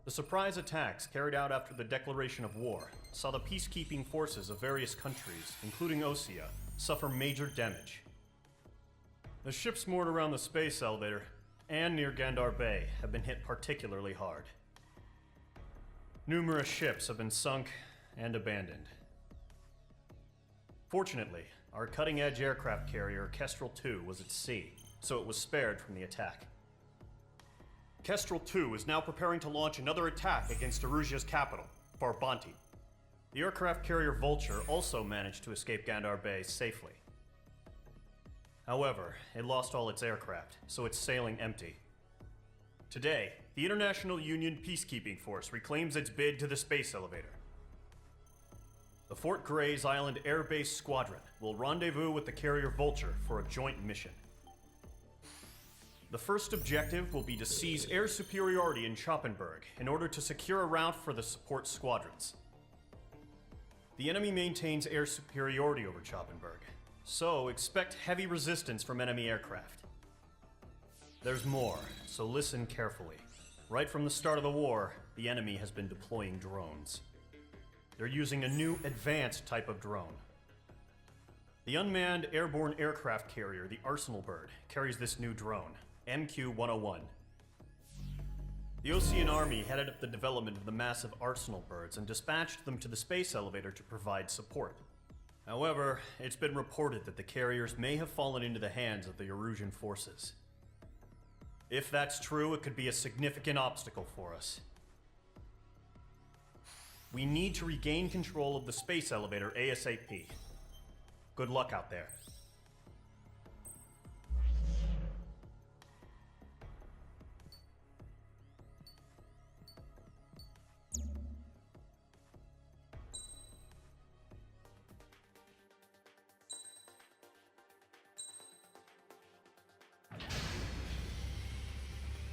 The surprise attacks carried out after the declaration of war saw the peacekeeping forces of various countries, including Osea, suffer major damage. The ships moored around the space elevator and near Gandar Bay have been hit particularly hard. Numerous ships have been sunk and abandoned. Fortunately, our cutting-edge aircraft carrier Kestrel II was at sea, so it was spared from the attack. Kestrel II is now preparing to launch another attack against Erusia's capital, Farbanti. The aircraft carrier Vulture also managed to escape Gandar Bay safely. However, it lost all its aircraft, so it's sailing empty. Today, the International Union Peacekeeping Force reclaims its bid to the space elevator. The Fort Grays Island Air Base Squadron will rendezvous with the carrier Vulture for a joint mission. The first objective will be to seize air superiority in Choppenberg in order to secure a route for the support squadrons. The enemy maintains air superiority over Choppenberg, so expect heavy resistance from enemy aircraft. There's more, so listen carefully. Right from the start of the war, the enemy has been deploying drones. They're using a new advanced type of drone. The unmanned airborne aircraft carrier, the Arsenal Bird, carries this new drone, MQ-101. The Osean Army headed up the development of the massive Arsenal Birds and dispatched them to the space elevator to provide support. However, it's been reported that the carriers may have fallen into the hands of the Erusian forces. If that's true, it could be a significant obstacle for us. We need to regain control of the space elevator ASAP. Good luck out there.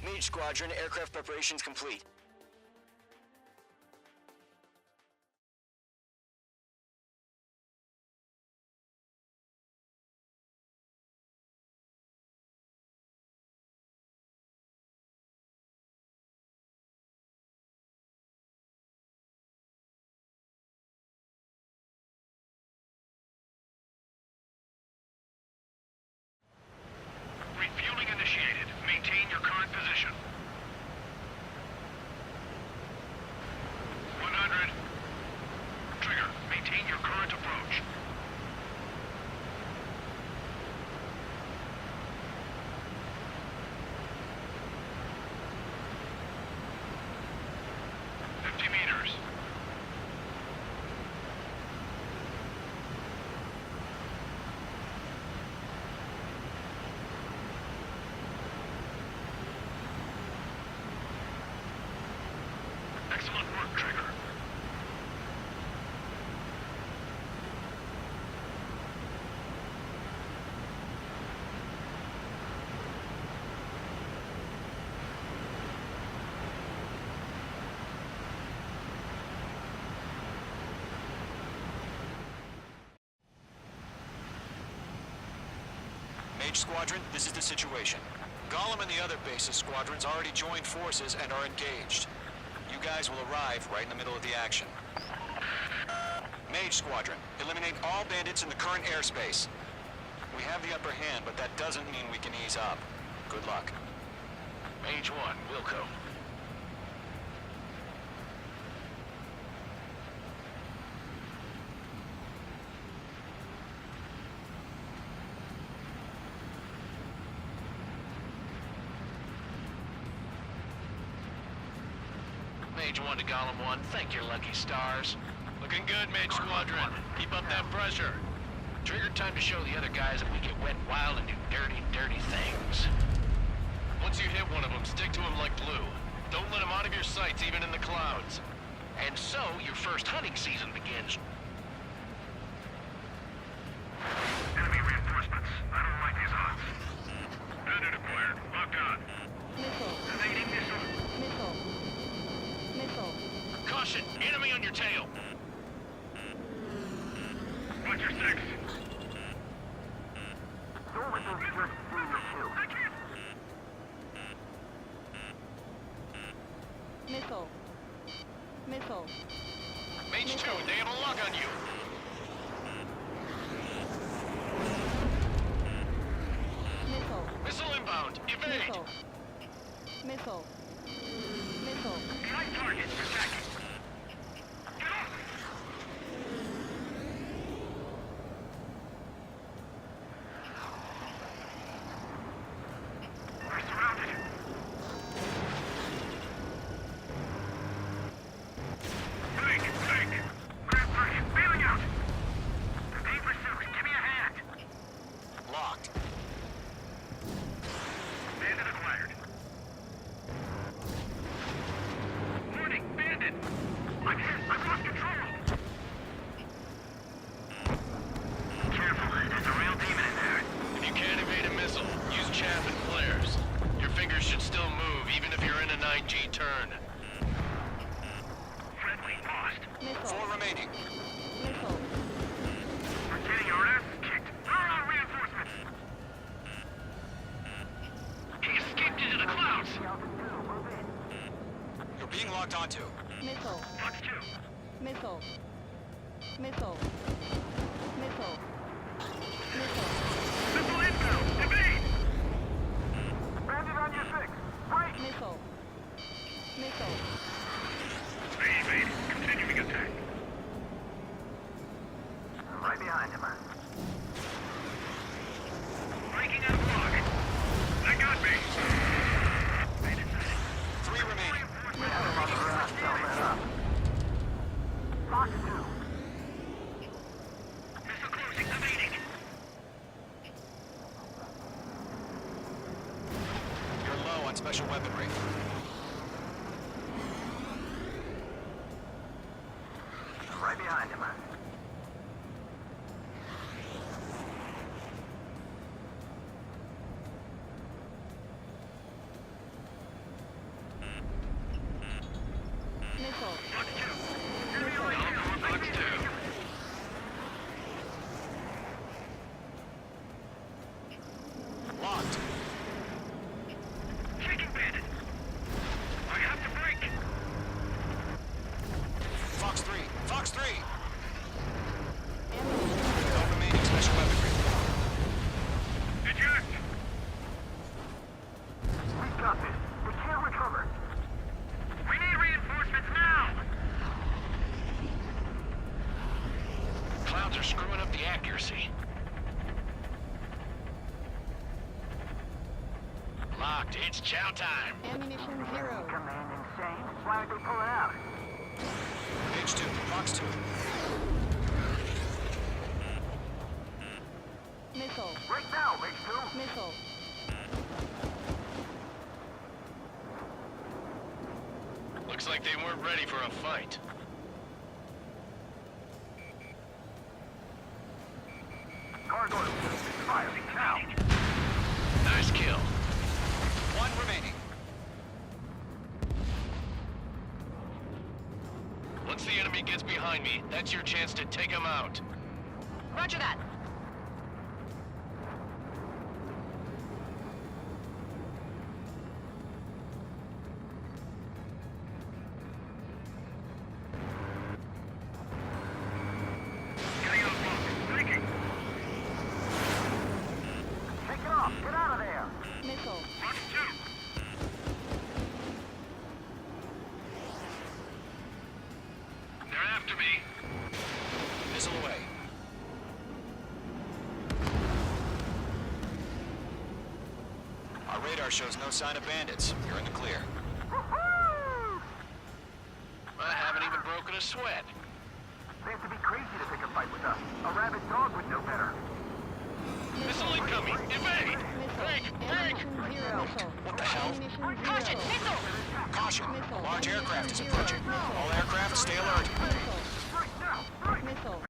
Mage Squadron, aircraft preparations complete. Refueling initiated. Maintain your current position. 100. Trigger, maintain your current approach. meters. Excellent work, Trigger. Mage Squadron, this is the situation. Golem and the other base's squadrons already joined forces and are engaged. You guys will arrive right in the middle of the action. Mage Squadron, eliminate all bandits in the current airspace. We have the upper hand, but that doesn't mean we can ease up. Good luck. Mage 1, Wilco. Mage 1 to Golem 1, thank your lucky stars. Looking good, Mage Squadron. Keep up that pressure. Trigger time to show the other guys that we get wet wild and do dirty, dirty things. Once you hit one of them, stick to him like glue. Don't let him out of your sights, even in the clouds. And so, your first hunting season begins. Enemy reinforcements. I don't like these odds. Bandit acquired. Locked on. Missile. Evading missile. Missile. Missile. Caution! Enemy on your tail! Watch your six! Don't let those jerks steal your kill. Missile. Missile. Mage 2, they have a lock on you. Missile. Missile inbound. Evade. Missile. Missile. Missile. Light target. Attacking. Get off. We're surrounded. Break. Grab target. Bailing out. They're being pursued. Give me a hand. Locked. Bandit acquired. Warning, bandit! I'm hit. I've lost control. Careful, there's a real demon in there. If you can't evade a missile, use chaff and flares. Your fingers should still move, even if you're in a 9G turn. Friendly lost. Missile. 4 remaining. Missile. We're getting our ass kicked. Throw out reinforcements. He escaped into the clouds. You're being locked onto. Missile. Fox 2. Missile. Missile. Missile. Missile. Missile inbound. Evade! Bandit on your 6. Break. Missile. Missile. They evade. Continuing attack. Right behind him. Breaking out of lock. They got me. 3 remaining. Fox 2. Missile closing. Evading. You're low on special weaponry. Right behind him. Missile. Fox 2. Missile. Fox 2. Locked. Shaking bandit. I have to break. Fox 3. Fox 3. Ammunition. No remaining special weaponry. Eject. We got this. We can't recover. We need reinforcements now. Clouds are screwing up the accuracy. Locked. It's chow time. Ammunition 0. Command insane. Why aren't they pulling out? Mage 2. Fox 2. Missile. Break now, Mage 2. Missile. Looks like they weren't ready for a fight. Gargoyle. Firing now. Nice kill. 1 remaining. Once the enemy gets behind me, that's your chance to take him out. Roger that. Getting out block. Breaking. Take it off. Get out of there. Missile. Fox 2. They're after me. Missile away. Our radar shows no sign of bandits. You're in the clear. I haven't even broken a sweat. They have to be crazy to pick a fight with us. A rabid dog would know better. Missile incoming. Evade. Break. Ammunition 0. Missile. What the hell? Ammunition 0. Caution, missile! Caution! Missile. A large aircraft is Zero. approaching. All aircraft, stay alert. Missile. Missile.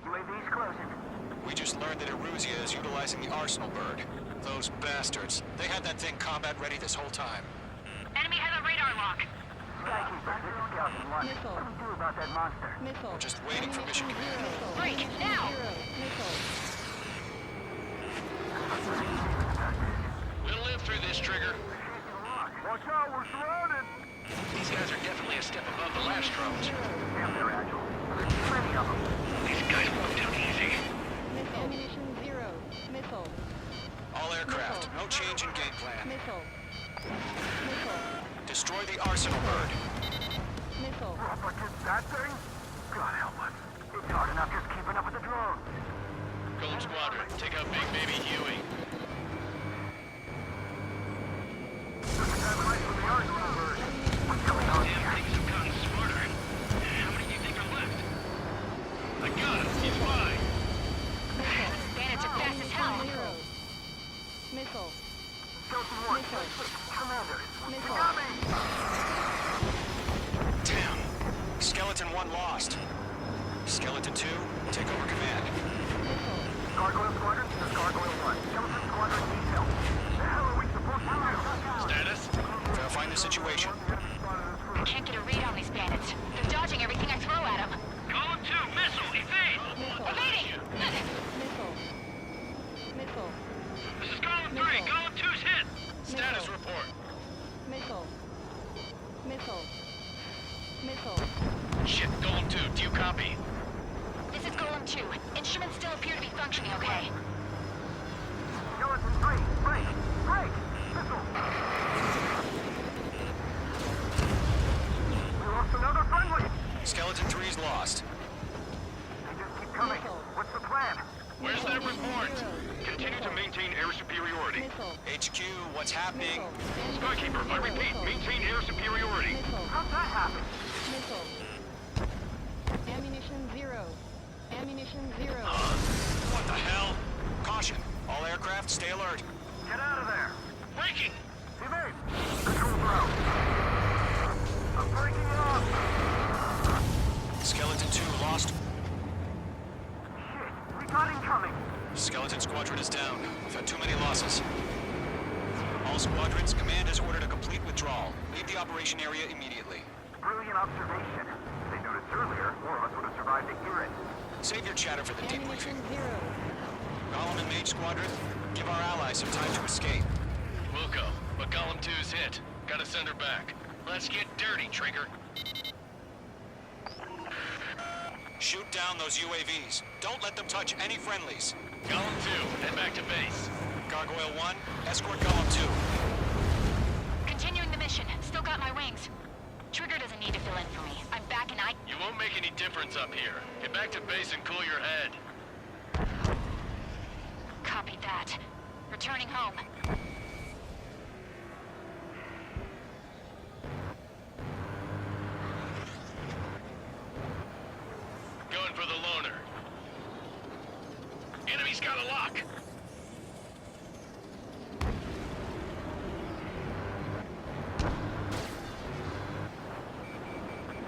UAV's closing. Arsenalberg. Those bastards. They had that thing combat ready this whole time. Enemy has a radar lock. Skykeeper, this is Scout 1. Missile. What do we do about that monster? Missile. We're just waiting for mission command. Missile. Break, now! Zero. Missile. We'll live through this, Trigger. Watch out, we're surrounded! These guys are definitely a step above the last drones. Damn, they're agile. There's plenty of them. These guys won't do easy. Missile. Ammunition zero. Missile. All aircraft, no change in game plan. Missile. Missile. Destroy the Arsenalberg. Missile. But just that thing? God help us. It's hard enough just keeping up with the drones. Golem Squadron, take out Big Baby Huey. Right from the Arsenalberg. What's going on Damn, here? things have gotten smarter. How many do you think are left? I got him. He's fine. Bandits are fast as hell. Zero. Missile. Skeleton 1, Missile. Commander, you Missile. got me! Damn. Skeleton 1 lost. Skeleton 2, take over command. Missile. Gargoyle Squadron, this is Gargoyle 1. Skeleton Squadron detail. The hell are we supposed to do? Status? Verifying the situation. Can't get a read on these bandits. They're dodging everything I throw at them. Column 2, missile, evade! Missile. Evading! Missile. Missile. This is Column 3. Missile. Column 2's hit. Status Missile. report. Missile. Missile. Missile. Shit, Golem 2, do you copy? This is Golem 2. Instruments still appear to be functioning okay. Skeleton 3, break! Break! Missile! We lost another friendly! Skeleton 3's lost. They just keep coming. Missile. What's the plan? Where's that report? Zero. Continue to maintain air superiority. Missile. HQ, what's happening? Missile. Skykeeper, I repeat, Missile. maintain air superiority. Missile. How'd that happen? Missile. Ammunition zero. Ammunition zero. What the hell? Caution. All aircraft, stay alert. Get out of there! Breaking! Evade! Controls are out. I'm breaking it off! Skeleton 2 lost. Shit, we got incoming! Skeleton Squadron is down. We've had too many losses. All squadrons, command has ordered a complete withdrawal. Leave the operation area immediately. Brilliant observation. If they noticed earlier, more of us would have survived to hear it. Save your chatter for the debriefing. Ammunition zero. Golem and Mage Squadron, give our allies some time to escape. Wilco, but Golem 2's hit. Gotta send her back. Let's get dirty, Trigger. Shoot down those UAVs. Don't let them touch any friendlies. Golem 2, head back to base. Gargoyle 1, escort Golem 2. Continuing the mission. Still got my wings. Trigger doesn't need to fill in for me. I'm back and You won't make any difference up here. Get back to base and cool your head. Copy that. Returning home. Going for the loner. Enemy's got a lock.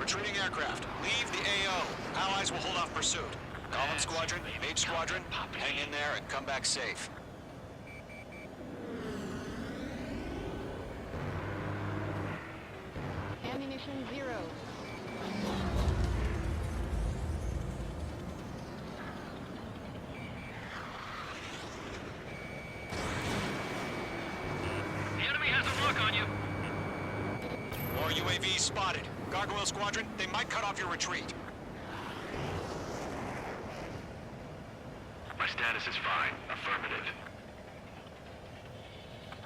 Retreating aircraft, leave the AO. Allies will hold off pursuit. Golem Squadron, Mage Squadron, hang in there and come back safe. Ammunition zero. The enemy has a lock on you. More UAVs spotted. Gargoyle Squadron, they might cut off your retreat. My status is fine. Affirmative.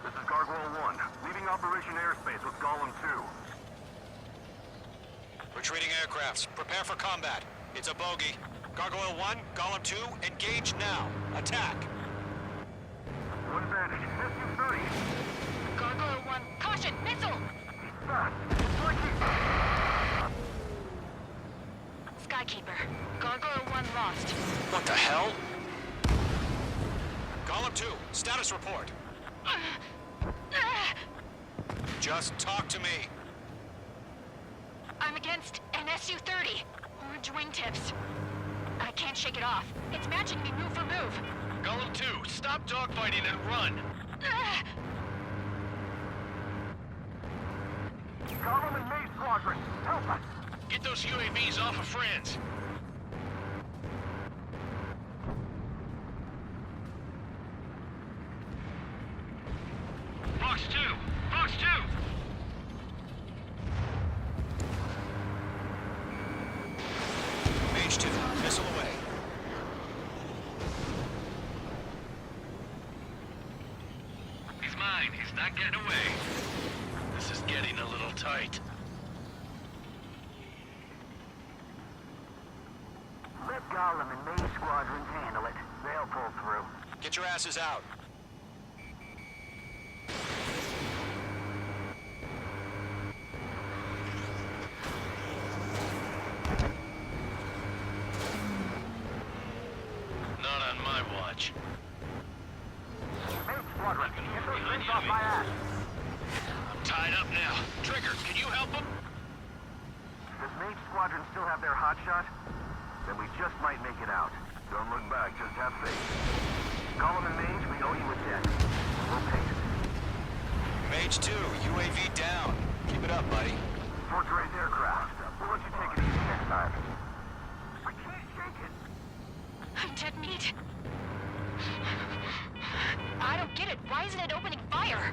This is Gargoyle 1, leaving Operation Airspace with Golem 2. Retreating aircrafts, prepare for combat. It's a bogey. Gargoyle 1, Golem 2, engage now. Attack. One advantage. SU-30. Gargoyle 1. Caution! Missile! Fast. Breaking. Skykeeper. Gargoyle 1 lost. What the hell? Golem 2, status report. Just talk to me. I'm against an SU-30. Orange wingtips. I can't shake it off. It's matching me move for move. Golem 2, stop dogfighting and run! Ugh. Golem and Maze Squadron, help us! Get those UAVs off of friends! Fox 2! Fox 2! Mage 2, missile away. He's mine. He's not getting away. This is getting a little tight. Let Golem and Maze Squadrons handle it. They'll pull through. Get your asses out. Not on my watch. Maze Squadron, get those things off my ass! I'm tied up now. Trigger, can you help him? Does Maze Squadron still have their hotshot? Then we just might make it out. Don't look back, just have faith. Golem and Mage, we owe you a debt. We'll pay it. Mage 2, UAV down. Keep it up, buddy. Forge Ray's aircraft. We'll let you take it easy next time. I can't shake it! I'm dead meat. I don't get it. Why isn't it opening fire?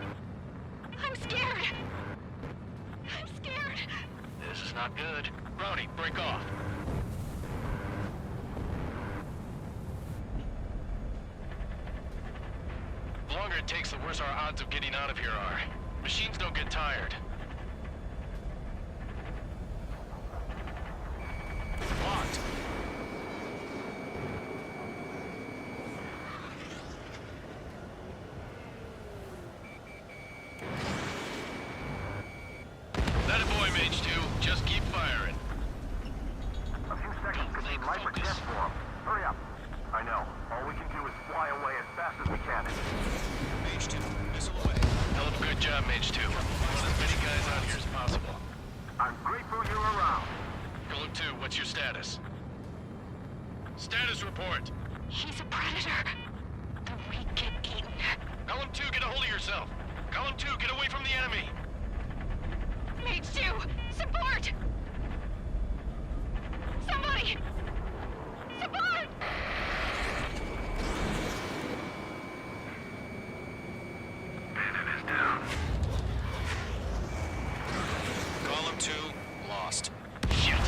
I'm scared. I'm scared. This is not good. Brownie, break off. The longer it takes, the worse our odds of getting out of here are. Machines don't get tired. Locked. That a boy, Mage 2. Just keep firing. A few seconds could mean life or death for him. Hurry up. I know. All we can do is fly away as fast as we can. Mage 2, missile away. Hell of a good job, Mage 2. Want as many guys out here as possible. I'm grateful you're around. Golem 2, what's your status? Status report. He's a predator. The weak get eaten. Golem 2, get a hold of yourself. Golem 2, get away from the enemy. Mage 2, support! Somebody! Support! Bandit is down. Golem 2, lost. Shit.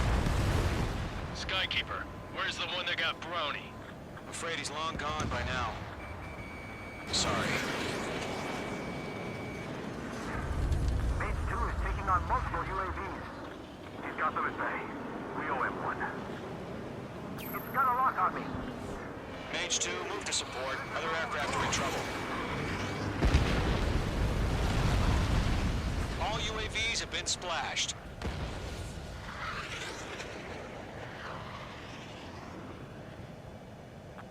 Skykeeper, where's the one that got Brownie? I'm afraid he's long gone by now. Sorry. Mage 2 is taking on multiple UAVs. He's got them at bay. We owe him one. It's got a lock on me. Mage 2, move to support. Other aircraft are in trouble. All UAVs have been splashed.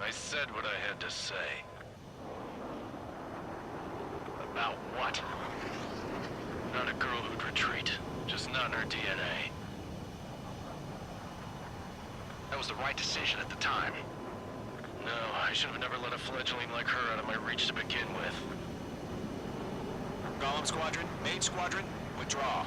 I said what I had to say. About what? Not a girl who'd retreat. Just not in her DNA. That was the right decision at the time. No, I should have never let a fledgling like her out of my reach to begin with. Golem Squadron, Mage Squadron, withdraw.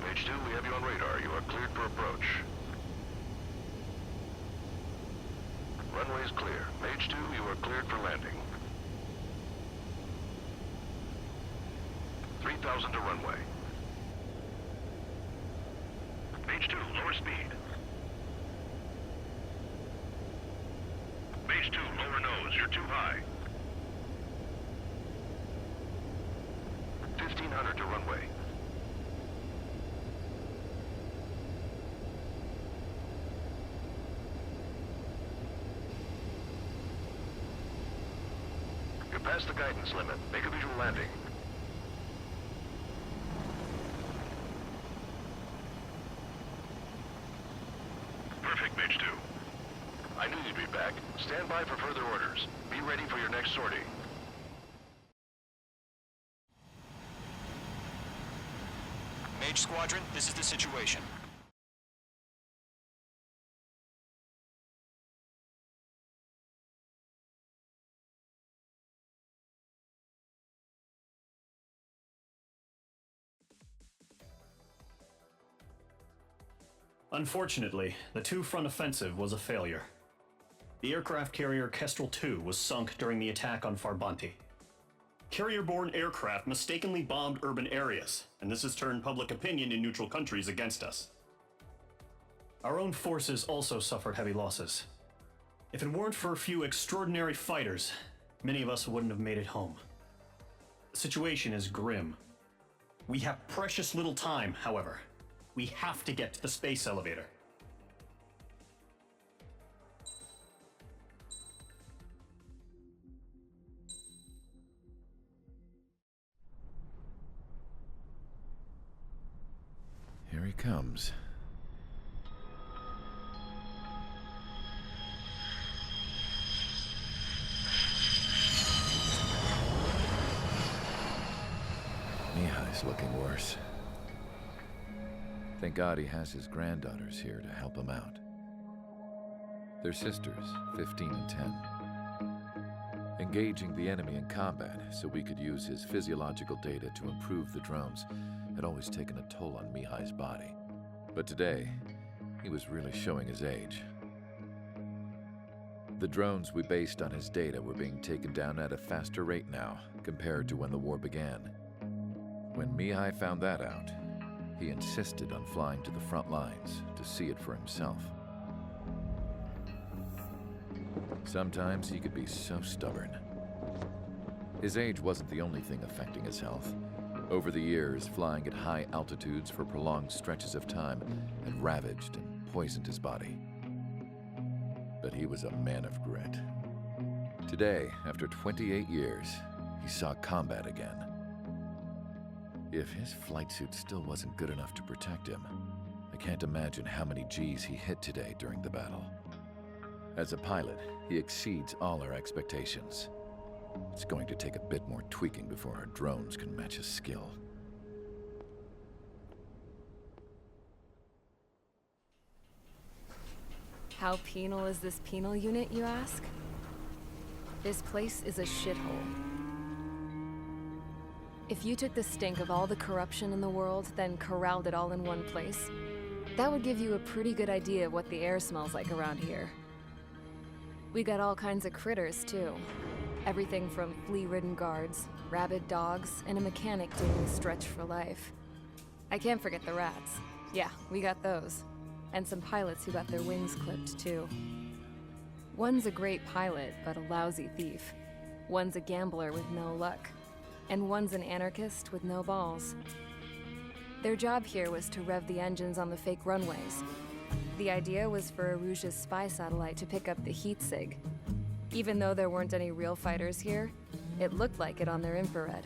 Mage 2, we have you on radar. You are cleared for approach. Runway is clear. Mage 2, you are cleared for landing. 3,000 to runway. Mage 2, lower speed. Mage 2, lower nose. You're too high. 1,500 to runway. You're past the guidance limit. Make a visual landing. Perfect, Mage 2. I knew you'd be back. Stand by for further orders. Be ready for your next sortie. Mage Squadron, this is the situation. Unfortunately, the two-front offensive was a failure. The aircraft carrier Kestrel II was sunk during the attack on Farbanti. Carrier-borne aircraft mistakenly bombed urban areas, and this has turned public opinion in neutral countries against us. Our own forces also suffered heavy losses. If it weren't for a few extraordinary fighters, many of us wouldn't have made it home. The situation is grim. We have precious little time, however. We have to get to the space elevator. Here he comes. Mihai's looking worse. Thank God he has his granddaughters here to help him out. They're sisters, 15 and 10. Engaging the enemy in combat so we could use his physiological data to improve the drones had always taken a toll on Mihai's body. But today, he was really showing his age. The drones we based on his data were being taken down at a faster rate now compared to when the war began. When Mihai found that out, he insisted on flying to the front lines to see it for himself. Sometimes he could be so stubborn. His age wasn't the only thing affecting his health. Over the years, flying at high altitudes for prolonged stretches of time had ravaged and poisoned his body. But he was a man of grit. Today, after 28 years, he saw combat again. If his flight suit still wasn't good enough to protect him, I can't imagine how many G's he hit today during the battle. As a pilot, he exceeds all our expectations. It's going to take a bit more tweaking before our drones can match his skill. How penal is this penal unit, you ask? This place is a shithole. If you took the stink of all the corruption in the world, then corralled it all in one place, that would give you a pretty good idea of what the air smells like around here. We got all kinds of critters, too. Everything from flea-ridden guards, rabid dogs, and a mechanic doing the stretch for life. I can't forget the rats. Yeah, we got those. And some pilots who got their wings clipped, too. One's a great pilot, but a lousy thief. One's a gambler with no luck. And one's an anarchist with no balls. Their job here was to rev the engines on the fake runways. The idea was for Erusia's spy satellite to pick up the heat sig. Even though there weren't any real fighters here, it looked like it on their infrared.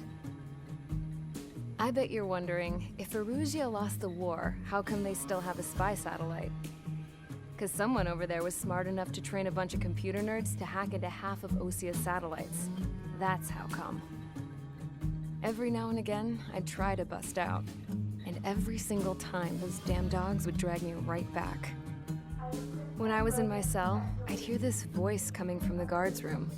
I bet you're wondering, if Erusia lost the war, how come they still have a spy satellite? 'Cause someone over there was smart enough to train a bunch of computer nerds to hack into half of Osia's satellites. That's how come. Every now and again, I'd try to bust out. And every single time, those damn dogs would drag me right back. When I was in my cell, I'd hear this voice coming from the guards room.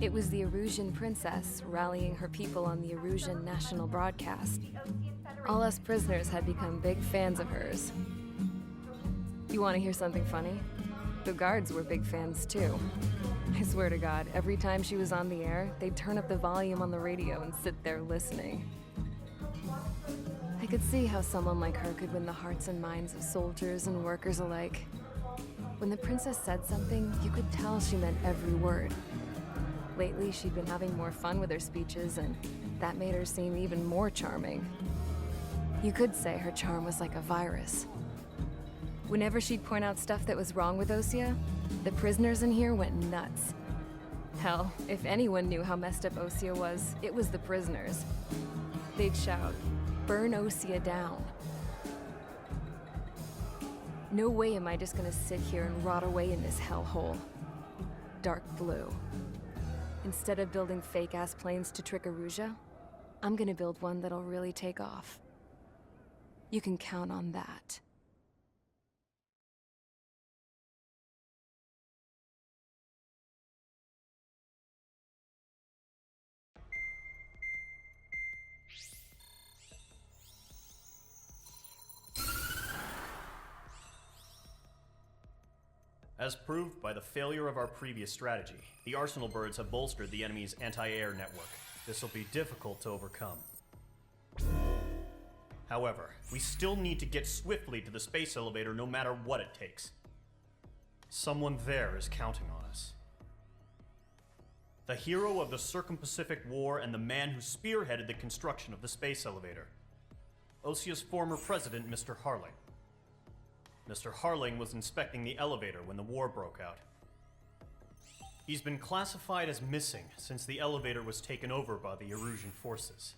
It was the Erusian princess rallying her people on the Erusian national broadcast. All us prisoners had become big fans of hers. You want to hear something funny? The guards were big fans too. I swear to God, every time she was on the air, they'd turn up the volume on the radio and sit there listening. I could see how someone like her could win the hearts and minds of soldiers and workers alike. When the princess said something, you could tell she meant every word. Lately, she'd been having more fun with her speeches, and that made her seem even more charming. You could say her charm was like a virus. Whenever she'd point out stuff that was wrong with Osia, the prisoners in here went nuts. Hell, if anyone knew how messed up Osea was, it was the prisoners. They'd shout, "Burn Osea down." No way am I just gonna sit here and rot away in this hellhole. Dark blue. Instead of building fake-ass planes to trick Erusia, I'm gonna build one that'll really take off. You can count on that. As proved by the failure of our previous strategy, the Arsenal birds have bolstered the enemy's anti-air network. This will be difficult to overcome. However, we still need to get swiftly to the space elevator no matter what it takes. Someone there is counting on us. The hero of the Circum-Pacific War and the man who spearheaded the construction of the space elevator. Osea's former president, Mr. Harling. Mr. Harling was inspecting the elevator when the war broke out. He's been classified as missing since the elevator was taken over by the Erusian forces.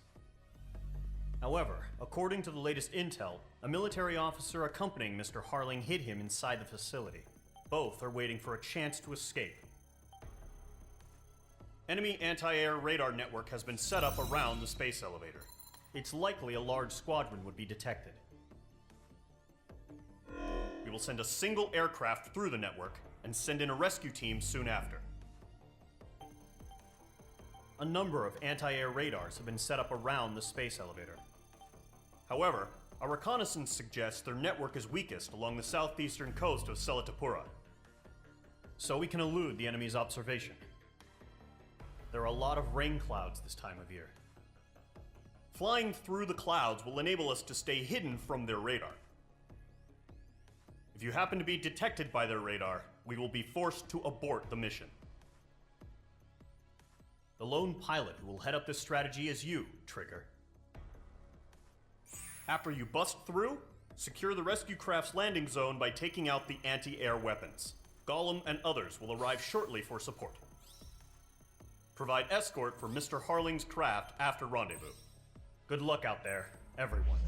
However, according to the latest intel, a military officer accompanying Mr. Harling hid him inside the facility. Both are waiting for a chance to escape. Enemy anti-air radar network has been set up around the space elevator. It's likely a large squadron would be detected. We will send a single aircraft through the network and send in a rescue team soon after. A number of anti-air radars have been set up around the space elevator. However, our reconnaissance suggests their network is weakest along the southeastern coast of Selatapura, so we can elude the enemy's observation. There are a lot of rain clouds this time of year. Flying through the clouds will enable us to stay hidden from their radar. If you happen to be detected by their radar, we will be forced to abort the mission. The lone pilot who will head up this strategy is you, Trigger. After you bust through, secure the rescue craft's landing zone by taking out the anti-air weapons. Gollum and others will arrive shortly for support. Provide escort for Mr. Harling's craft after rendezvous. Good luck out there, everyone.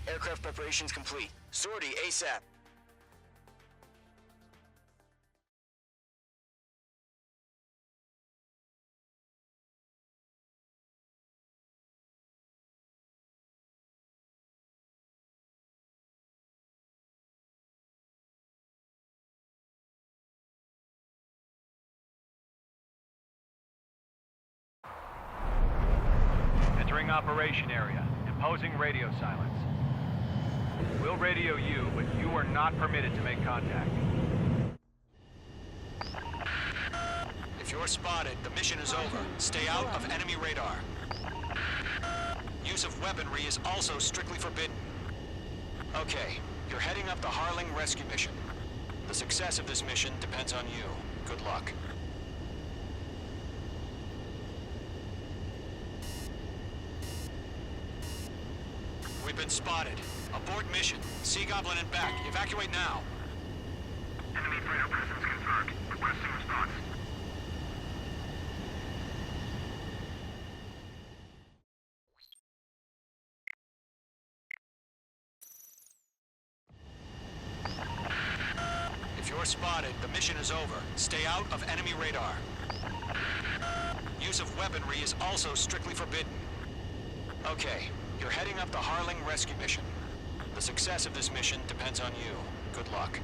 Aircraft preparations complete. Sortie ASAP. Entering operation area. Imposing radio silence. We'll will radio you, but you are not permitted to make contact. If you're spotted, the mission is over. Stay out of enemy radar. Use of weaponry is also strictly forbidden. Okay, you're heading up the Harling rescue mission. The success of this mission depends on you. Good luck. We've been spotted. Abort mission. Sea Goblin and back. Evacuate now. Enemy freighter presence confirmed. Requesting response. If you're spotted, the mission is over. Stay out of enemy radar. Use of weaponry is also strictly forbidden. Okay, you're heading up the Harling rescue mission. The success of this mission depends on you. Good luck.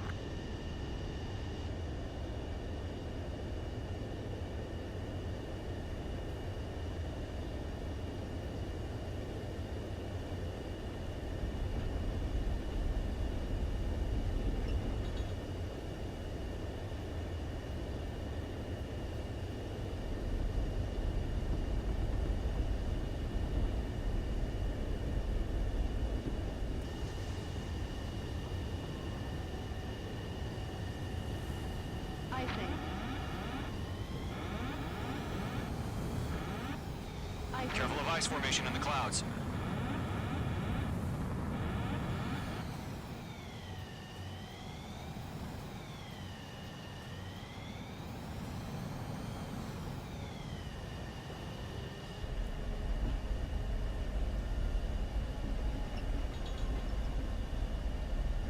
Icing. Icing. Careful of ice formation in the clouds.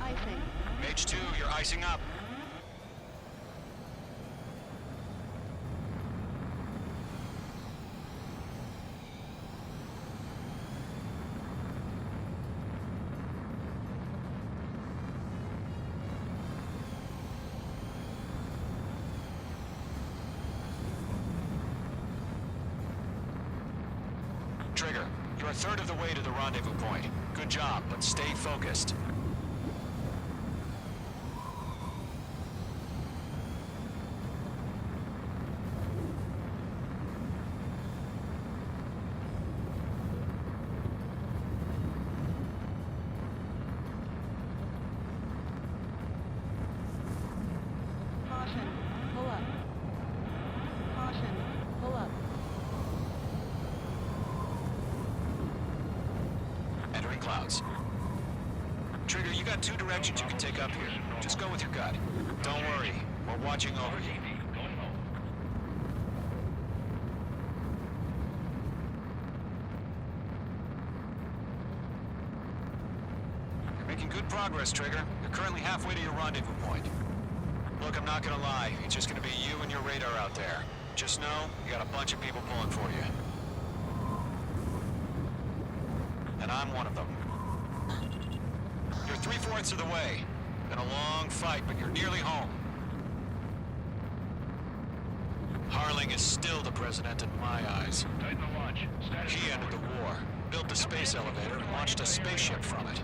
Icing. Mage 2, you're icing up. Trigger, you're a third of the way to the rendezvous point. Good job, but stay focused. Caution. Pull up. Caution. Pull up. Entering clouds. Trigger, you got two directions you can take up here. Just go with your gut. Don't worry, we're watching over you. You're making good progress, Trigger. You're currently halfway to your rendezvous point. Look, I'm not gonna lie. It's just gonna be you and your radar out there. Just know, you got a bunch of people pulling for you. And I'm one of them. You're 3/4 of the way. Been a long fight, but you're nearly home. Harling is still the president in my eyes. Tighten the launch. Status He ended the war, built the space elevator, and launched a spaceship from it.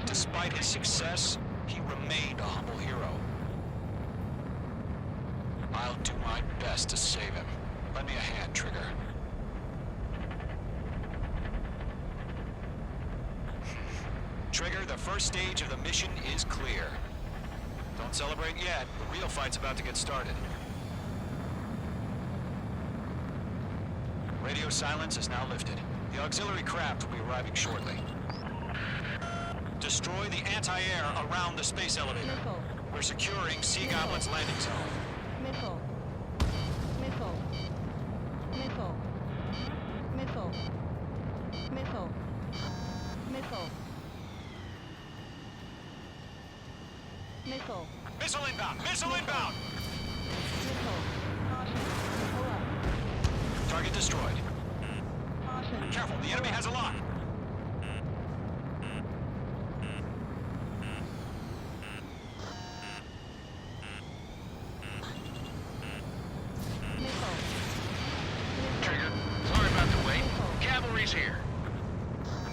Despite his success, he remained a humble hero. I'll do my best to save him. Lend me a hand, Trigger. Trigger, the first stage of the mission is clear. Don't celebrate yet. The real fight's about to get started. Radio silence is now lifted. The auxiliary craft will be arriving shortly. Destroy the anti-air around the space elevator. Missile. We're securing Sea Goblin's landing zone. Missile. Missile. Missile. Missile. Missile. Missile. Missile. Missile inbound! Missile inbound! Missile. Caution. Pull up. Target destroyed. Caution. Careful, the enemy has a lock. Missile. Trigger, sorry about the wait. Cavalry's here.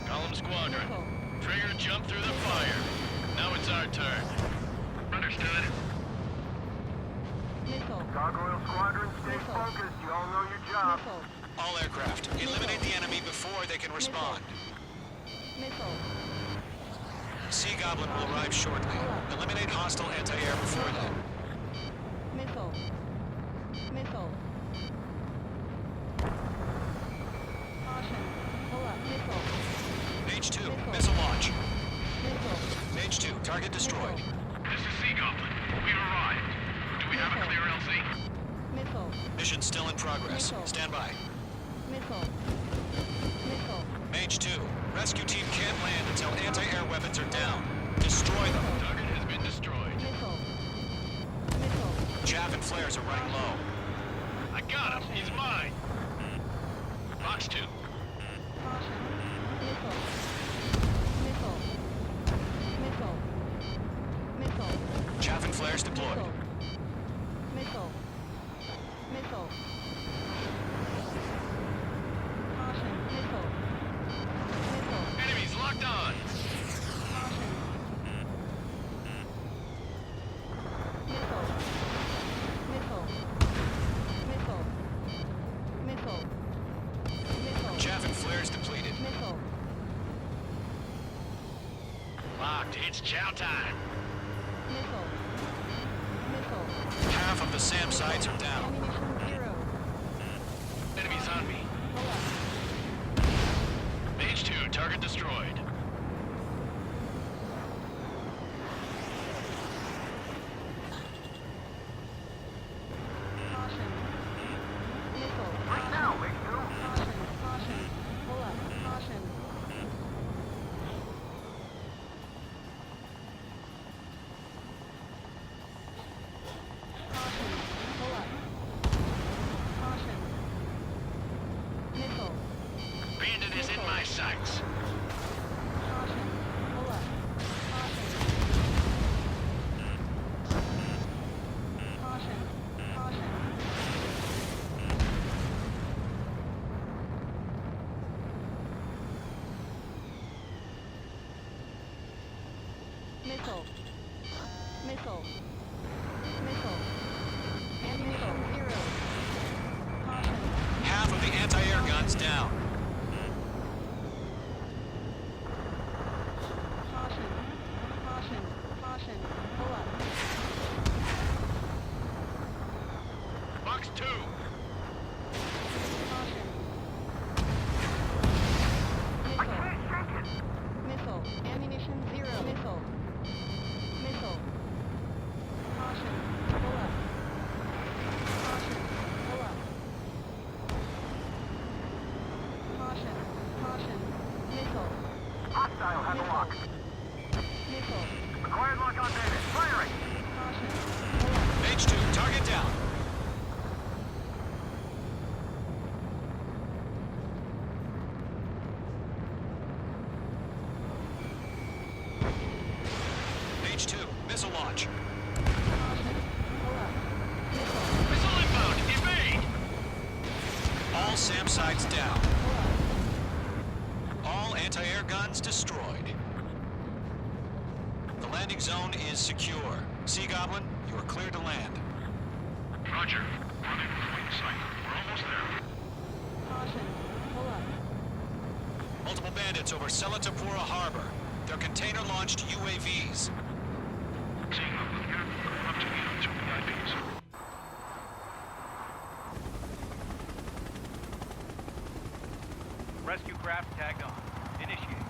Column Squadron. Missile. Trigger jumped through the fire. our turn. Understood. Missile. Gargoyle Squadron, stay Missile. focused. You all know your job. Missile. All aircraft, eliminate the enemy before they can respond. Missile. Sea Goblin will arrive shortly. Eliminate hostile anti-air before then. Missile. Missile. Caution. Pull up. Missile. Mage 2, Missile. missile launch. Missile. Mage 2, target destroyed. This is Sea Goblin. We've arrived. Do we have a clear LZ? Missile. Mission still in progress. Missile. Stand by. Missile. Missile. Mage 2, rescue team can't land until anti-air weapons are down. Destroy them. Target has been destroyed. Missile. Missile. Chaff and flares are running low. I got him. He's mine. Box 2. Caution. Missile. Missile. Missile. Missile. Chaff and flares deployed. Missile. Missile. Caution. Missile. Missile. Enemies locked on. Caution. Missile. Missile. Missile. Missile. Missile. Chaff and flares depleted. Missile. Locked. It's chow time. Missile. Missile. Half of the SAM sites are down. Ammunition 0. Enemies on me. Pull up. Mage 2, target destroyed. Caution. Missile. Right now, Mage 2. Caution. Caution. Pull up. Caution. Caution. Pull up. Caution. Missile. Bandit is in my sights. Caution. Pull up. Caution. Caution. Caution. Missile. Missile. Missile. Ammunition 0. Caution. Half of the anti-air guns down. Caution. Caution. Caution. Pull up. Box 2. Caution. I Missile. can't shake it. Missile. Ammunition 0. Missile. Missile. Caution. Pull up. Caution. Pull up. Caution. Caution. Missile. Hostile has a lock. Missile. Acquired lock on David. Firing. Caution. Pull up. Mage 2, target down. Mage 2, missile launch. Caution. Pull up. Missile. Missile inbound. Evade. All SAM sites down. Pull up. All anti-air guns destroyed. The landing zone is secure. Sea Goblin, you are clear to land. Roger. Running with wing sight. We're almost there. Caution. Pull up. Multiple bandits over Selatapura Harbor. They're container-launched UAVs. Sea Goblin here. Up to you, 2 PIVs. Rescue craft tagged on. Initiate.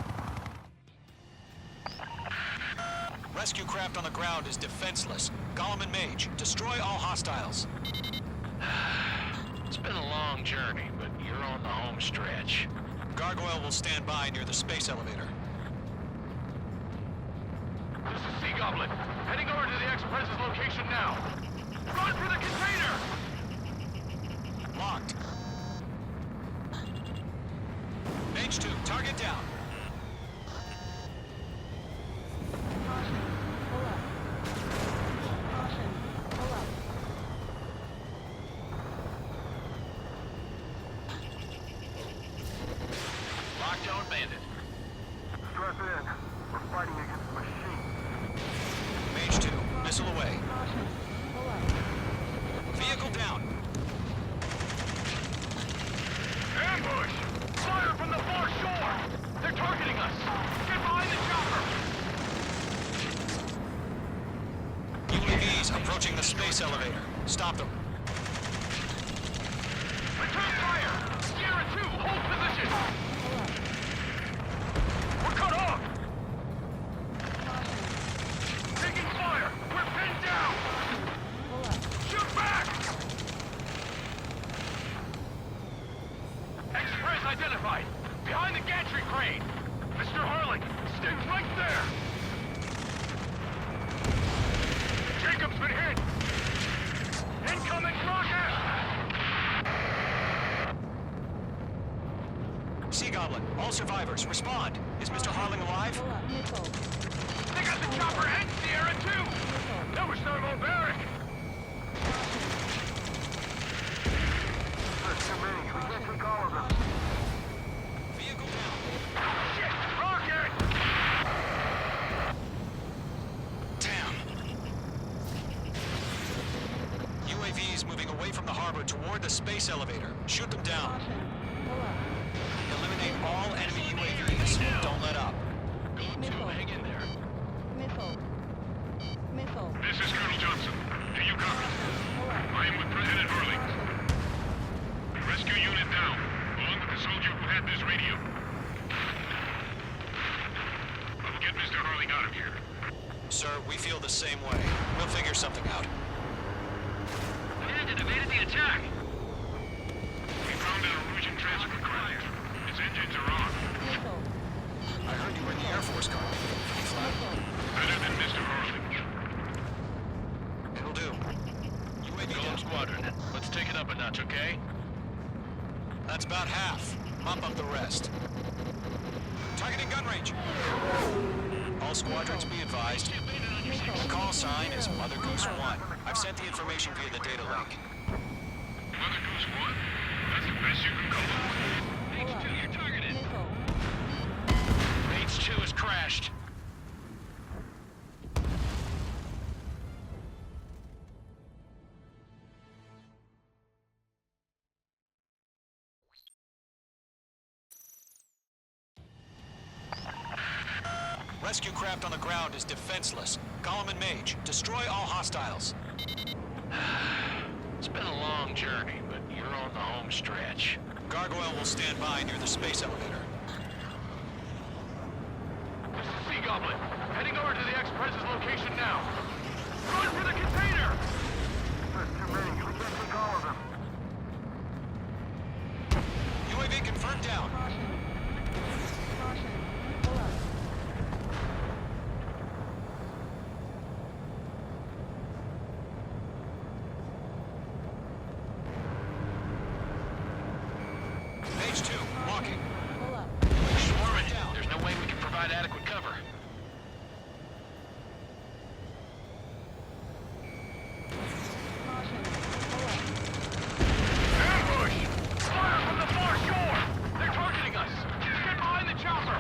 Rescue craft on the ground is defenseless. Gollum and Mage, destroy all hostiles. It's been a long journey, but you're on the home stretch. Gargoyle will stand by near the space elevator. This is Sea Goblin. Heading over to the Express's location now. Run for the container! Locked. Mage 2, target down. Caution. Pull up. Caution. Pull up. Lockdown bandit. Strap in. We're fighting against a machine. missile away. Caution. Pull up. Vehicle down. Ambush! Fire from the far shore! They're targeting us! Get behind the chopper! UAVs approaching the space elevator. Stop them. Return fire! Sierra 2, hold position! Pull up. We're cut off! Caution. Taking fire! We're pinned down! Pull up. Shoot back! Express identified! Behind the gantry crane! Mr. Harling, stay right there! Jacob's been hit! Incoming rocket! Sea Goblin, all survivors, respond. Is Mr. Harling alive? Pull up. Missile. They got the chopper and Sierra 2! That was thermobaric! There's too many. We can't take all of them. Vehicle down. Shit! Rocket! Damn. UAVs moving away from the harbor toward the space elevator. Shoot them down. Caution. Pull up. Eliminate all enemy UAVs. Don't let up. Missile. Hang in there. Missile. Missile. This is Colonel Johnson. Do you copy? Pull up. I am with President Harling. Rescue unit down, along with the soldier who had this radio. I will get Mr. Harling out of here. Sir, we feel the same way. We'll figure something out. Landed evaded the attack! We found an Norwegian transport craft. Its engines are on. Missile. I heard you were in the Air Force, Carl. Missile. Better than Mr. Harling. It'll do. UAV Golem down. Squadron, let's take it up a notch, okay? That's about half. Mop up the rest. Targeting gun range. All squadrons be advised. The call sign is Mother Goose 1. I've sent the information via the data link. Mother Goose 1? That's the best you can call it? Pull up. You're targeted! Missile. H2 has crashed. Rescue craft on the ground is defenseless. Gollum and Mage, destroy all hostiles. It's been a long journey, but you're on the home stretch. Gargoyle will stand by near the space elevator. This is Sea Goblin. Heading over to the Express's location now. Run for the container! There's too many. We can't take all of them. UAV confirmed down. Caution. Caution. Pull up. Page 2, walking. Pull up. Swarming. Down. There's no way we can provide adequate cover. Caution. Pull up. Ambush! Fire from the far shore! They're targeting us! Get behind the chopper!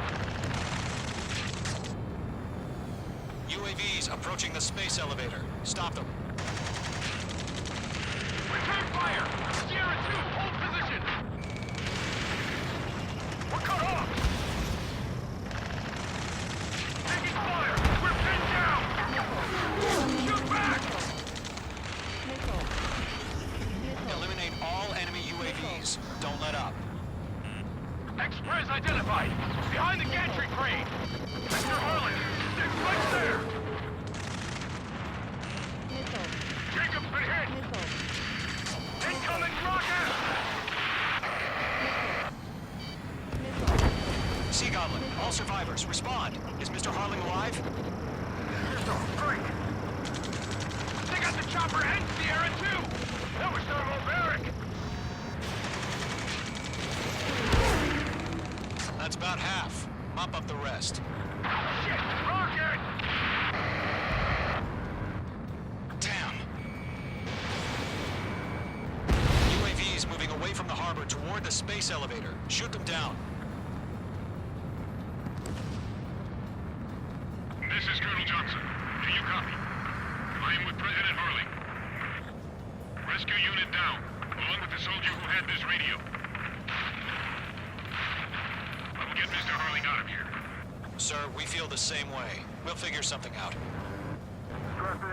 UAVs approaching the space elevator. Stop them. Return fire! Sierra 2, hold position! We're cut off! Taking fire! We're pinned down! Shoot back! Missile. Missile. Eliminate all enemy UAVs. Don't let up. Express identified! Behind the gantry crane! Mr. Harlan, stick right there! Missile. Jacob's been hit! Missile. Incoming rocket! Missile. Sea Goblin, all survivors, respond. Is Mr. Harling alive? Missile, break! They got the chopper and Sierra 2! That was thermobaric! That's about half. Mop up the rest. Shit! Rocket! Damn. UAVs moving away from the harbor toward the space elevator. Shoot them down. This is Colonel Johnson. Do you copy? I sir. We feel the same way. We'll figure something out. Strap in.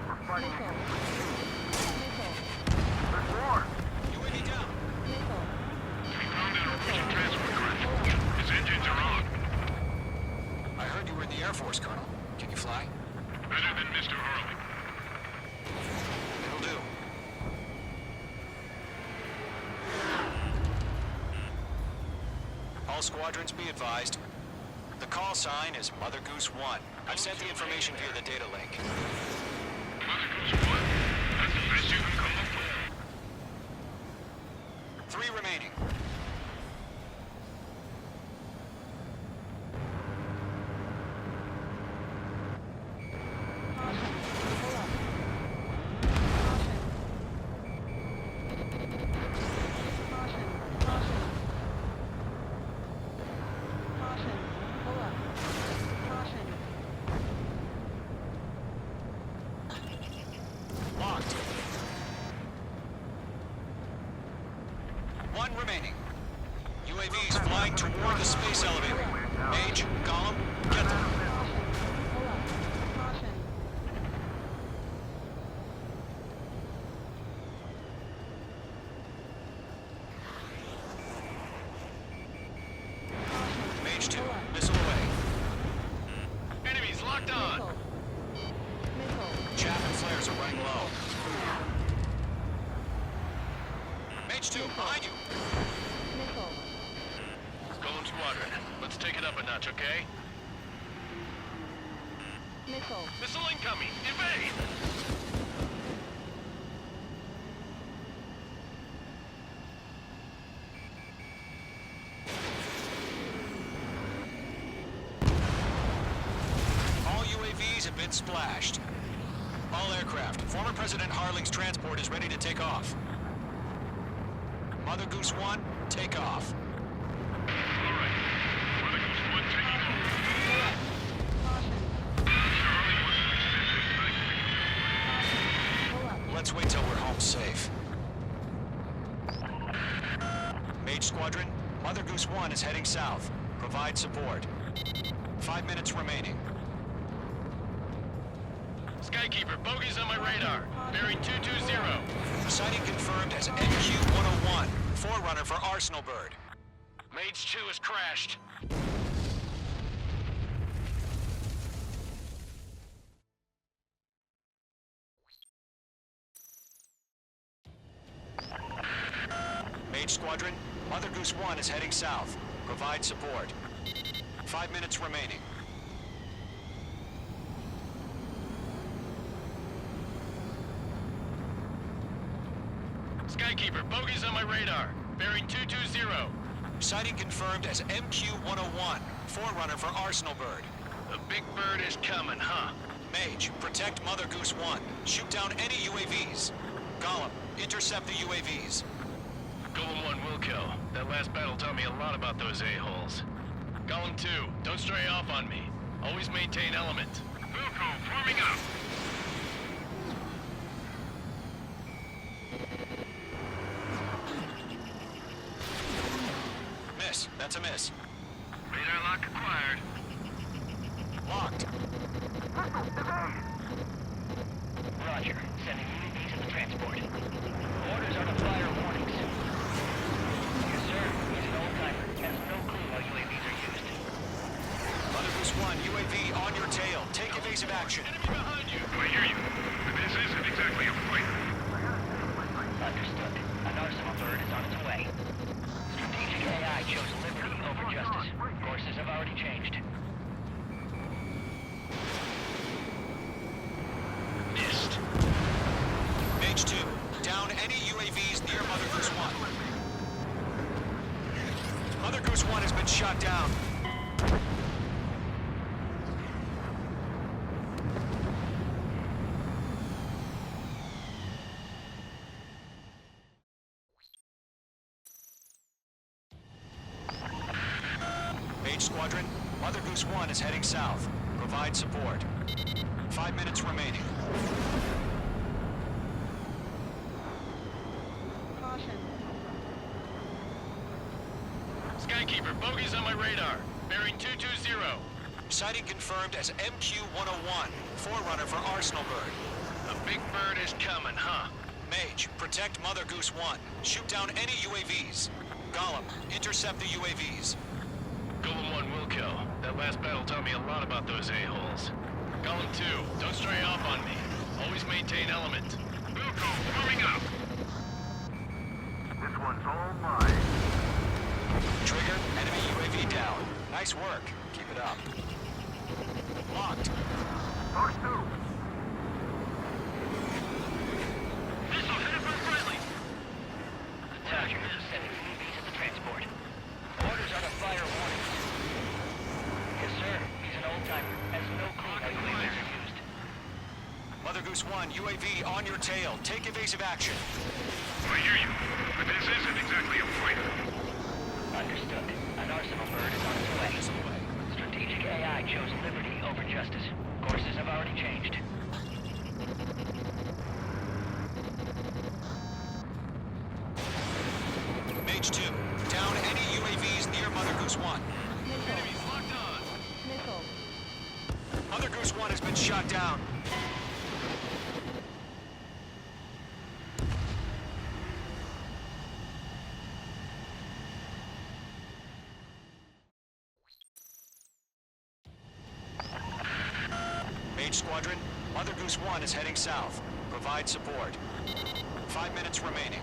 We're fighting Missile. against Missile. There's more! UAV down. Missile. We found an official transport craft. His engines are on. I heard you were in the Air Force, Colonel. Can you fly? Better than Mr. Hurley. It'll do. All squadrons be advised. The call sign is Mother Goose 1. I've sent the information via the data link. Mother Goose 1? That's the best you can come up with. 3 remaining. Caution. Pull up. Caution. Caution. Caution. Pull up. Caution. Locked. 1 remaining. UAVs flying toward the space elevator. Mage, Gollum, get them. Caution. Pull up. Caution. Mage 2, Pull up. missile away. Enemies locked on. Missile. Missile. Chaff and flares are running low. Mage 2, behind you. Missile. Golem Squadron, let's take it up a notch, okay? Missile. Missile incoming! Evade! All UAVs have been splashed. All aircraft. Former President Harling's transport is ready to take off. Mother Goose 1, take off. All right. Mother Goose 1 taking off. Caution. Mr. Hurley wants to extend his thanks. Pull up. Let's wait till we're home safe. Mage Squadron, Mother Goose 1 is heading south. Provide support. 5 minutes remaining. Skykeeper, bogeys on my radar. Bearing 220. Sighting confirmed as MQ-101, forerunner for Arsenal Bird. Mage 2 has crashed. Mage Squadron, Mother Goose 1 is heading south. Provide support. 5 minutes remaining. Skykeeper, bogeys on my radar. Bearing 220. Sighting confirmed as MQ-101, forerunner for Arsenal Bird. The big bird is coming, huh? Mage, protect Mother Goose 1. Shoot down any UAVs. Gollum, intercept the UAVs. Golem 1 will kill. That last battle taught me a lot about those a-holes. Golem 2, don't stray off on me. Always maintain element. Wilco, forming up. Miss, that's a miss. Radar lock acquired. Locked. Roger. Sending UAVs to the transport. Orders are to fire warnings. Yes, sir. He's an old-timer. Has no clue how UAVs are used. Mother Goose 1, UAV on your tail. Take evasive action. Enemy behind you! I hear you. This isn't exactly a fight. Understood. An Arsenal bird is on its way. Strategic AI chose liberty over justice. Courses have already changed. Missed. Mage 2, down any UAVs near Mother Goose 1. Mother Goose 1 has been shot down. Mage Squadron, Mother Goose 1 is heading south. Provide support. 5 minutes remaining. Caution. Skykeeper, bogeys on my radar. Bearing 220. Sighting confirmed as MQ-101, forerunner for Arsenalberg. The big bird is coming, huh? Mage, protect Mother Goose 1. Shoot down any UAVs. Gollum, intercept the UAVs. Golem 1 will kill. That last battle taught me a lot about those a-holes. Golem 2, don't stray off on me. Always maintain element. Wilco, warming up. This one's all mine. Trigger, enemy UAV down. Nice work. Keep it up. Locked. Those two. Missile headed for friendly! Roger, sending UAVs at the transport. Orders are to fire warnings. Yes, sir. He's an old-timer. Has no clue how UAVs are used. Mother Goose 1, UAV on your tail. Take evasive action. I hear you, but this isn't exactly a fighter. Understood. An Arsenalberg is on its way. Strategic AI chose liberty over justice. Courses have already changed. Mage 2, down any UAVs near Mother Goose 1. Enemies locked on! Missile. Mother Goose 1 has been shot down. Mage Squadron, Mother Goose 1 is heading south. Provide support. 5 minutes remaining.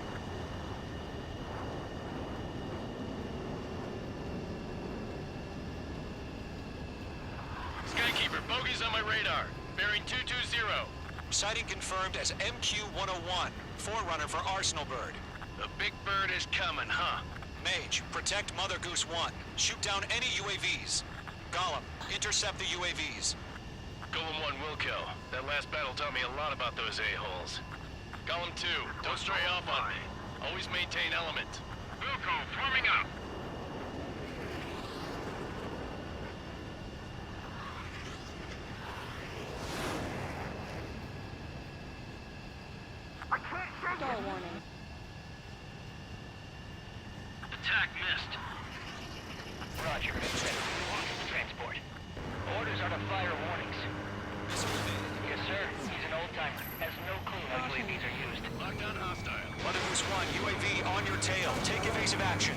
Skykeeper, bogey's on my radar. Bearing 220. Sighting confirmed as MQ-101, forerunner for Arsenalberg. The big bird is coming, huh? Mage, protect Mother Goose 1. Shoot down any UAVs. Gollum, intercept the UAVs. Golem 1 will kill. That last battle taught me a lot about those a-holes. Golem 2, don't stray off on me. Always maintain element. Wilco, warming up. I can't shake Stall it. warning. Attack missed. Roger, sending UAVs at the transport. Orders are to fire warnings. Yes, sir. He's an old-timer. Has no clue how UAVs are used. Lockdown hostile. Mother Goose 1, UAV on your tail. Take evasive action.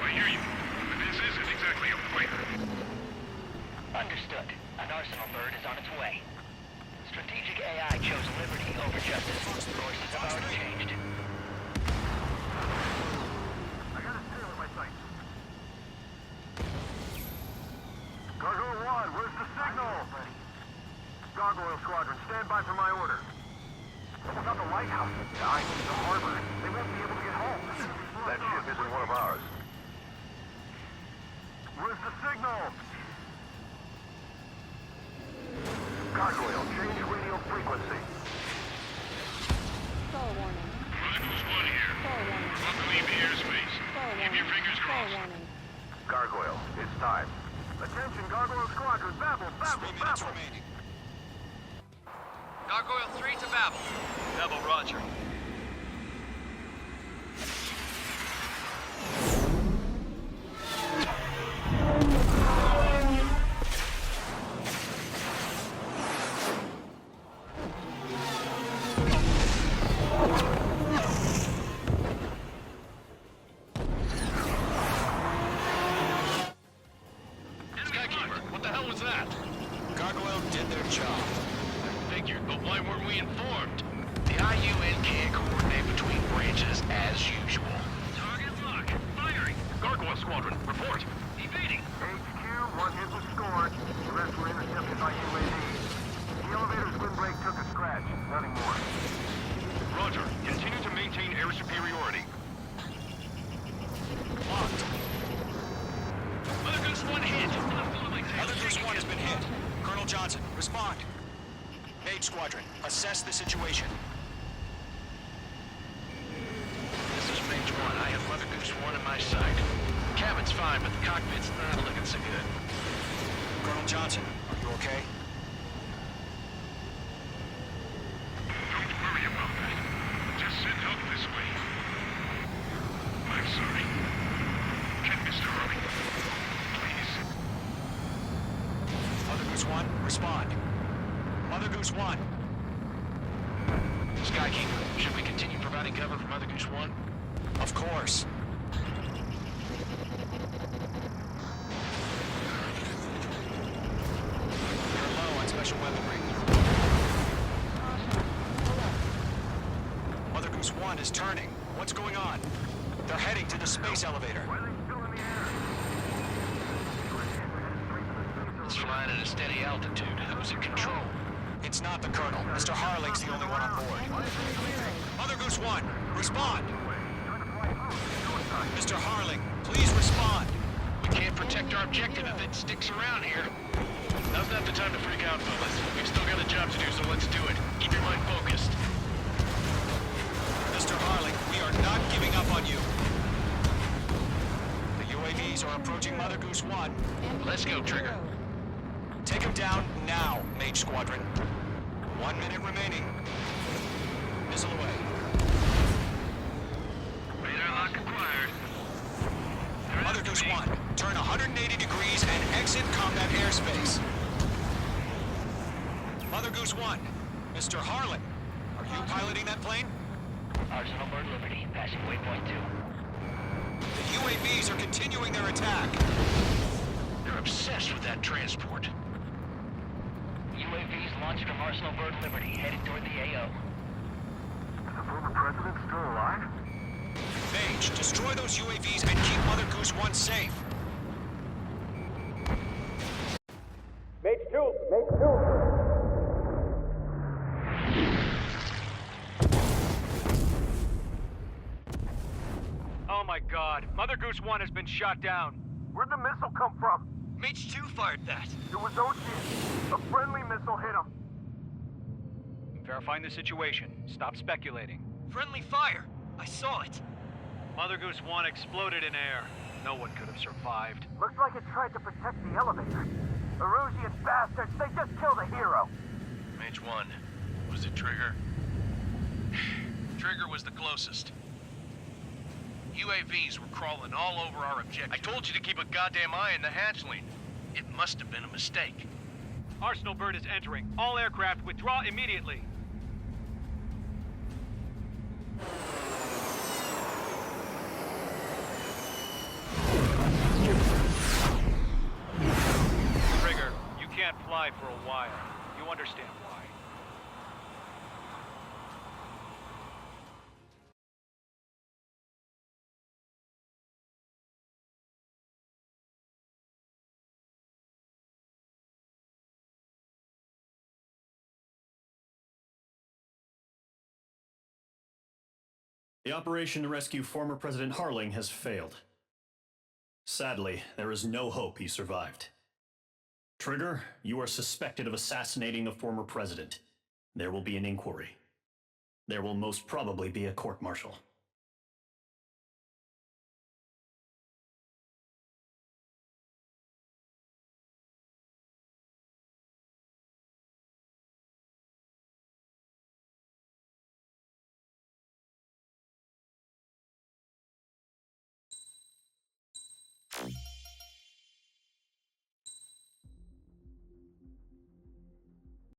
I hear you, but this isn't exactly a fighter. Understood. An Arsenalberg is on its way. Strategic AI chose liberty over justice. Courses have already changed. I got a sail in my sights. Gargoyle 1, where's the signal? Gargoyle Squadron, stand by for my order. What about the lighthouse? I mean the harbor. They won't be able to get home. That ship isn't one of ours. Where's the signal? Gargoyle, change radio frequency. Stall warning. Mother Goose 1 here. Stall warning. About to leave the airspace. Stall Keep warning. your fingers Stall crossed. warning. Gargoyle, it's time. Attention, Gargoyle Squadron, babble, 3 minutes remaining. Gargoyle 3 to Babel. Babel, roger. Skykeeper, what the hell was that? Gargoyle did their job. Figured, but why weren't we informed? The IUN can't coordinate between branches as usual. Target lock. Firing. Gargoyle Squadron, report. Evading. HQ, one hit was scored. The rest were intercepted by UAVs. The elevator's windbreak took a scratch, nothing more. Roger, continue to maintain air superiority. Locked. Mother Goose 1 hit. Mother Goose 1 has been hit. Colonel Johnson, respond. Mage Squadron, assess the situation. This is Mage 1. I have Mother Goose 1 in my sight. Cabin's fine, but the cockpit's not looking so good. Colonel Johnson, are you okay? Don't worry about that. Just send help this way. I'm sorry. Get Mr. Harley. Please. Mother Goose 1. Skykeeper, should we continue providing cover for Mother Goose 1? Of course. You're low on special weaponry. Mother Goose 1 is turning. What's going on? They're heading to the space elevator. It's flying at a steady altitude. Who's in control? It's not the Colonel. Mr. Harling's the only one on board. Mother Goose 1, respond! Mr. Harling, please respond! We can't protect our objective if it sticks around here. Now's not the time to freak out, fellas. We've still got a job to do, so let's do it. Keep your mind focused. Mr. Harling, we are not giving up on you. The UAVs are approaching Mother Goose 1. Let's go, Trigger. Take him down now, Mage Squadron. 1 minute remaining. Missile away. Radar lock acquired. Mother Goose 1, turn 180 degrees and exit combat airspace. Mother Goose 1, Mr. Harlan, are you piloting that plane? Arsenal Bird Liberty, passing waypoint 2. The UAVs are continuing their attack. They're obsessed with that transport. UAVs launched from Arsenal Bird Liberty, headed toward the AO. Is the former president still alive? Mage, destroy those UAVs and keep Mother Goose 1 safe. Mage 2! Mage 2! Oh my god, Mother Goose 1 has been shot down. Where'd the missile come from? Mage 2 fired that. It was Ocean. A friendly missile hit him. Verifying the situation. Stop speculating. Friendly fire. I saw it. Mother Goose 1 exploded in air. No one could have survived. Looks like it tried to protect the elevator. Erusian bastards, they just killed a hero. Mage 1. Was it Trigger? Trigger was the closest. UAVs were crawling all over our objective. I told you to keep a goddamn eye on the hatchling. It must have been a mistake. Arsenal Bird is entering. All aircraft withdraw immediately. Trigger, you can't fly for a while. You understand why. The operation to rescue former President Harling has failed. Sadly, there is no hope he survived. Trigger, you are suspected of assassinating the former president. There will be an inquiry. There will most probably be a court-martial.